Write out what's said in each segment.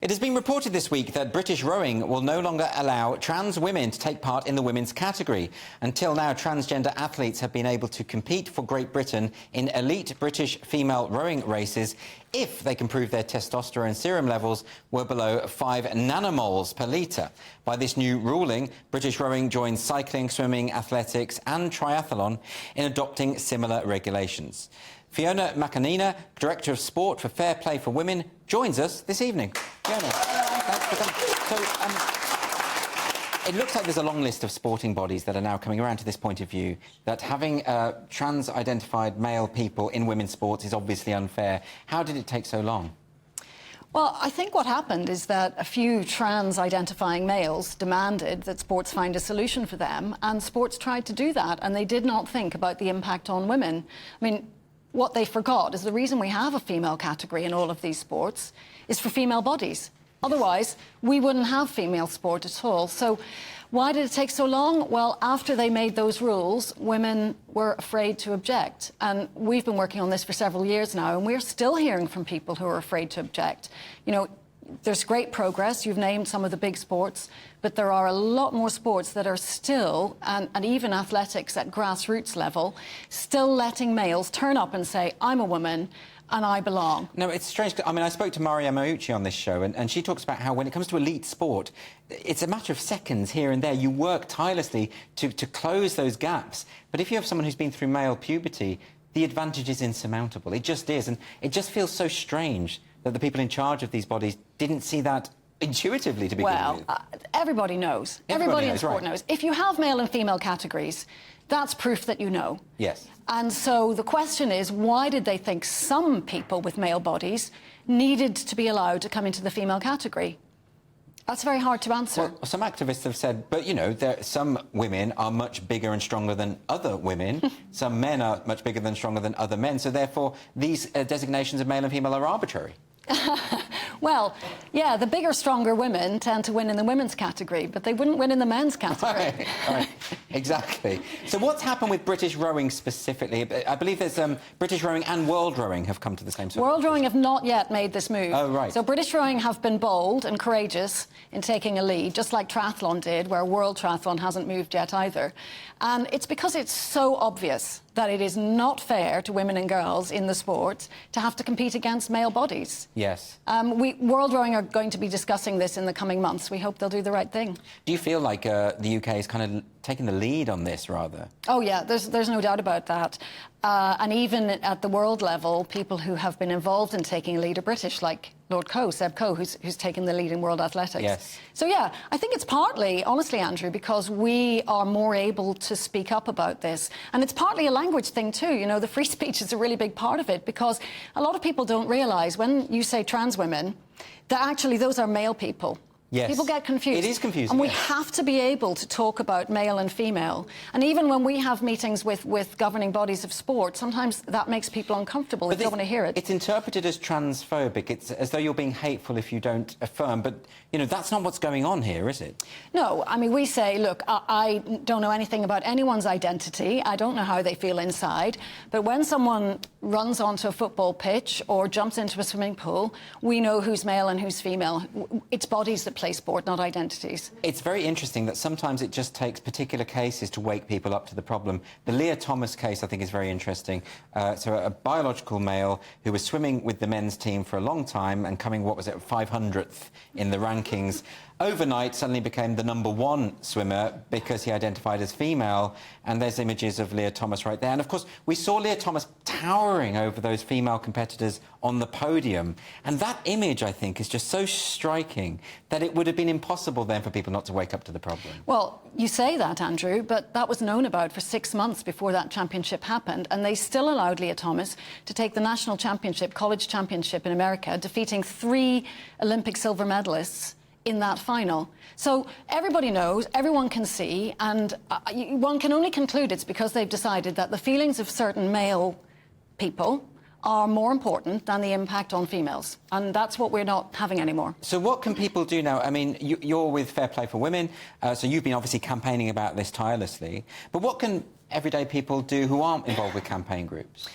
It has been reported this week that British rowing will no longer allow trans women to take part in the women's category. Until now, transgender athletes have been able to compete for Great Britain in elite British female rowing races if they can prove their testosterone serum levels were below 5 nanomoles per litre. By this new ruling, British rowing joins cycling, swimming, athletics and triathlon in adopting similar regulations. Fiona McAnena, Director of Sport for Fair Play for Women, joins us this evening. Fiona, thanks for coming. So, it looks like there's a long list of sporting bodies that are now coming around to this point of view, that having trans-identified male people in women's sports is obviously unfair. How did it take so long? Well, I think what happened is that a few trans-identifying males demanded that sports find a solution for them, and sports tried to do that, and they did not think about the impact on women. I mean, what they forgot is the reason we have a female category in all of these sports is for female bodies. Otherwise, we wouldn't have female sport at all. So why did it take so long? Well, after they made those rules, women were afraid to object. And we've been working on this for several years now, and we're still hearing from people who are afraid to object. You know, there's great progress. You've named some of the big sports, but there are a lot more sports that are still, and even athletics at grassroots level, still letting males turn up and say, I'm a woman and I belong. No, it's strange. I mean, I spoke to Maria Maucci on this show, and she talks about how when it comes to elite sport, it's a matter of seconds here and there. You work tirelessly to close those gaps. But if you have someone who's been through male puberty, the advantage is insurmountable. It just is. And it just feels so strange that the people in charge of these bodies didn't see that intuitively to begin with. Well, everybody knows. Everybody in sport knows. If you have male and female categories, that's proof that you know. Yes. And so the question is, why did they think some people with male bodies needed to be allowed to come into the female category? That's very hard to answer. Well, some activists have said, but, you know, some women are much bigger and stronger than other women. Some men are much bigger and stronger than other men. So, therefore, these designations of male and female are arbitrary. Well, yeah, the bigger, stronger women tend to win in the women's category, but they wouldn't win in the men's category. Right, exactly. So what's happened with British rowing specifically? I believe there's British rowing and world rowing have come to the same sort of... World rowing have not yet made this move. Oh, right. So British rowing have been bold and courageous in taking a lead, just like triathlon did, where world triathlon hasn't moved yet either. And it's because it's so obvious that it is not fair to women and girls in the sport to have to compete against male bodies. Yes. World Rowing are going to be discussing this in the coming months. We hope they'll do the right thing. Do you feel like the UK is kind of taking the lead on this, rather? Oh, yeah, there's no doubt about that. And even at the world level, people who have been involved in taking a lead are British, like Lord Coe, Seb Coe, who's taken the lead in world athletics. Yes. So, yeah, I think it's partly, honestly, Andrew, because we are more able to speak up about this. And it's partly a language thing, too. You know, the free speech is a really big part of it, because a lot of people don't realise when you say trans women, that actually those are male people. Yes. People get confused. It is confusing. And we yes. have to be able to talk about male and female. And even when we have meetings with governing bodies of sport, sometimes that makes people uncomfortable. They don't want to hear it. It's interpreted as transphobic. It's as though you're being hateful if you don't affirm. But, you know, that's not what's going on here, is it? No. I mean, we say, look, I don't know anything about anyone's identity. I don't know how they feel inside. But when someone runs onto a football pitch or jumps into a swimming pool, we know who's male and who's female. It's bodies that play sport, not identities. It's very interesting that sometimes it just takes particular cases to wake people up to the problem. The Leah Thomas case, I think, is very interesting. So a biological male who was swimming with the men's team for a long time and coming, what was it, 500th in the rankings, overnight suddenly became the #1 swimmer because he identified as female. And there's images of Leah Thomas right there. And, of course, we saw Leah Thomas towering over those female competitors on the podium. And that image, I think, is just so striking that it would have been impossible then for people not to wake up to the problem. Well, you say that, Andrew, but that was known about for 6 months before that championship happened, and they still allowed Leah Thomas to take the national championship, college championship in America, defeating 3 Olympic silver medalists in that final. So everybody knows, everyone can see, and one can only conclude it's because they've decided that the feelings of certain male people are more important than the impact on females. And that's what we're not having anymore. So what can people do now? I mean, you're with Fair Play for Women, so you've been obviously campaigning about this tirelessly. But what can everyday people do who aren't involved with campaign groups?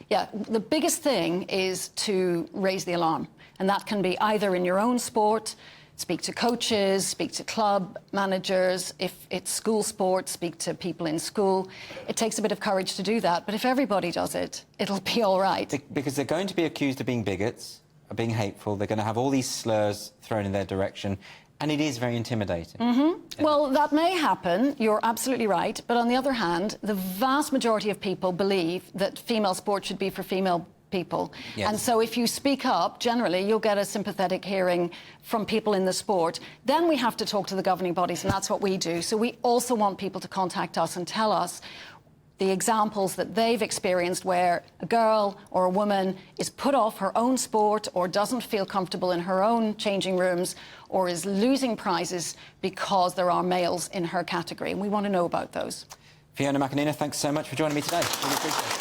Yeah, the biggest thing is to raise the alarm. And that can be either in your own sport, speak to coaches, speak to club managers. If it's school sports, speak to people in school. It takes a bit of courage to do that, but if everybody does it, it'll be all right. Because they're going to be accused of being bigots, of being hateful. They're going to have all these slurs thrown in their direction, and it is very intimidating. Well, that may happen, you're absolutely right, but on the other hand, the vast majority of people believe that female sport should be for female people. Yes. And so if you speak up, generally, you'll get a sympathetic hearing from people in the sport. Then we have to talk to the governing bodies, and that's what we do. So we also want people to contact us and tell us the examples that they've experienced where a girl or a woman is put off her own sport or doesn't feel comfortable in her own changing rooms or is losing prizes because there are males in her category. And we want to know about those. Fiona McAnena, thanks so much for joining me today. Really appreciate it.